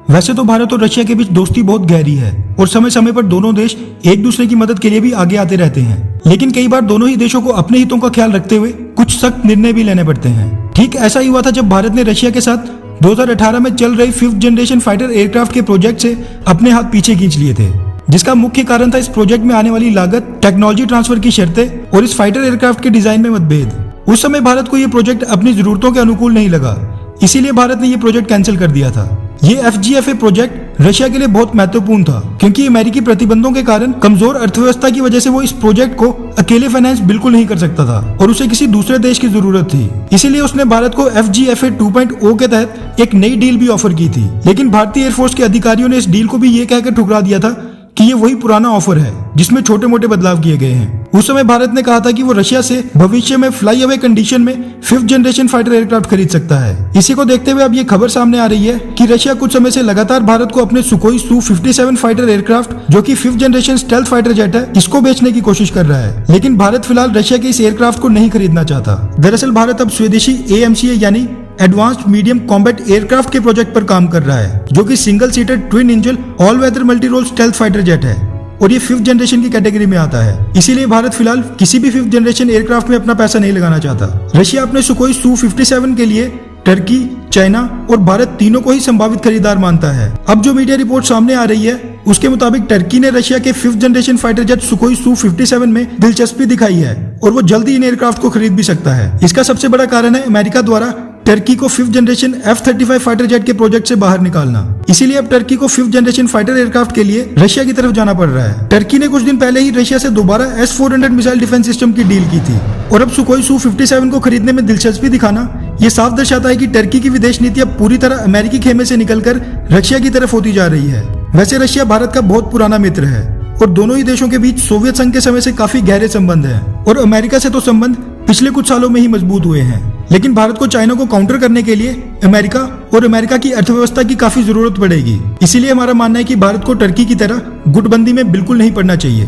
वैसे तो भारत और रशिया के बीच दोस्ती बहुत गहरी है और समय समय पर दोनों देश एक दूसरे की मदद के लिए भी आगे आते रहते हैं, लेकिन कई बार दोनों ही देशों को अपने हितों का ख्याल रखते हुए कुछ सख्त निर्णय भी लेने पड़ते हैं। ठीक ऐसा ही हुआ था जब भारत ने रशिया के साथ 2018 में चल रही 5th जनरेशन फाइटर एयरक्राफ्ट के प्रोजेक्ट से अपने हाथ पीछे खींच लिए थे, जिसका मुख्य कारण था इस प्रोजेक्ट में आने वाली लागत, टेक्नोलॉजी ट्रांसफर की शर्तें और इस फाइटर एयरक्राफ्ट के डिजाइन में मतभेद। उस समय भारत को यह प्रोजेक्ट अपनी जरूरतों के अनुकूल नहीं लगा, इसीलिए भारत ने यह प्रोजेक्ट कैंसिल कर दिया था। ये FGFA प्रोजेक्ट रशिया के लिए बहुत महत्वपूर्ण था, क्योंकि अमेरिकी प्रतिबंधों के कारण कमजोर अर्थव्यवस्था की वजह से वो इस प्रोजेक्ट को अकेले फाइनेंस बिल्कुल नहीं कर सकता था और उसे किसी दूसरे देश की जरूरत थी। इसीलिए उसने भारत को FGFA 2.0 के तहत एक नई डील भी ऑफर की थी, लेकिन भारतीय एयरफोर्स के अधिकारियों ने इस डील को भी ये कहकर ठुकरा दिया था कि ये वही पुराना ऑफर है जिसमें छोटे मोटे बदलाव किए गए हैं। उस समय भारत ने कहा था कि वो रशिया से भविष्य में फ्लाई अवे कंडीशन में 5th जनरेशन फाइटर एयरक्राफ्ट खरीद सकता है। इसी को देखते हुए अब ये खबर सामने आ रही है कि रशिया कुछ समय से लगातार भारत को अपने सुखोई Su-57 फाइटर एयरक्राफ्ट, जो कि 5th generation stealth fighter jet है, इसको बेचने की कोशिश कर रहा है। लेकिन भारत फिलहाल रशिया के इस एयरक्राफ्ट को नहीं खरीदना चाहता। दरअसल भारत अब स्वदेशी AMCA यानी एडवांस्ड मीडियम कॉम्बैट एयरक्राफ्ट के प्रोजेक्ट पर काम कर रहा है, जो कि single seater twin engine all weather multi role stealth fighter jet है और ये 5th जनरेशन की कैटेगरी में आता है। इसीलिए भारत फिलहाल किसी भी 5th जनरेशन एयरक्राफ्ट में अपना पैसा नहीं लगाना चाहता। रशिया अपने सुखोई Su-57 के लिए टर्की, चाइना और भारत तीनों को ही संभावित खरीदार मानता है। अब जो मीडिया रिपोर्ट सामने आ रही है उसके मुताबिक टर्की ने रशिया के 5th generation fighter jet Sukhoi Su-57 में दिलचस्पी दिखाई है और वो जल्दी इन एयरक्राफ्ट को खरीद भी सकता है। इसका सबसे बड़ा कारण है अमेरिका द्वारा टर्की को 5th generation F-35 fighter jet के प्रोजेक्ट से बाहर निकालना। इसीलिए अब टर्की को 5th जनरेशन फाइटर एयरक्राफ्ट के लिए रशिया की तरफ जाना पड़ रहा है। टर्की ने कुछ दिन पहले ही रशिया से दोबारा S-400 मिसाइल डिफेंस सिस्टम की डील की थी और अब सुखोई Su-57 को खरीदने में दिलचस्पी दिखाना ये साफ दर्शाता है कि टर्की की विदेश नीति अब पूरी तरह अमेरिकी खेमे से निकलकर रशिया की तरफ होती जा रही है। वैसे रशिया भारत का बहुत पुराना मित्र है और दोनों ही देशों के बीच सोवियत संघ के समय से काफी गहरे संबंध हैं और अमेरिका से तो संबंध पिछले कुछ सालों में ही मजबूत हुए हैं। लेकिन भारत को चाइना को काउंटर करने के लिए अमेरिका और अमेरिका की अर्थव्यवस्था की काफी जरूरत पड़ेगी। इसीलिए हमारा मानना है कि भारत को टर्की की तरह गुटबंदी में बिल्कुल नहीं पड़ना चाहिए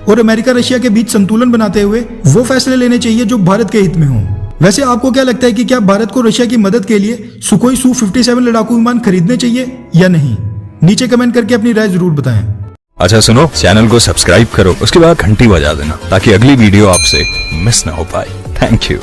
और अमेरिका रशिया के बीच संतुलन बनाते हुए वो फैसले लेने चाहिए जो भारत के हित में हो। वैसे आपको क्या लगता है कि क्या भारत को रशिया की मदद के लिए सुखोई Su-57 लड़ाकू विमान खरीदने चाहिए या नहीं? नीचे कमेंट करके अपनी राय जरूर बताएं। अच्छा सुनो, चैनल को सब्सक्राइब करो, उसके बाद घंटी बजा देना ताकि अगली वीडियो आपसे मिस ना हो पाए। Thank you.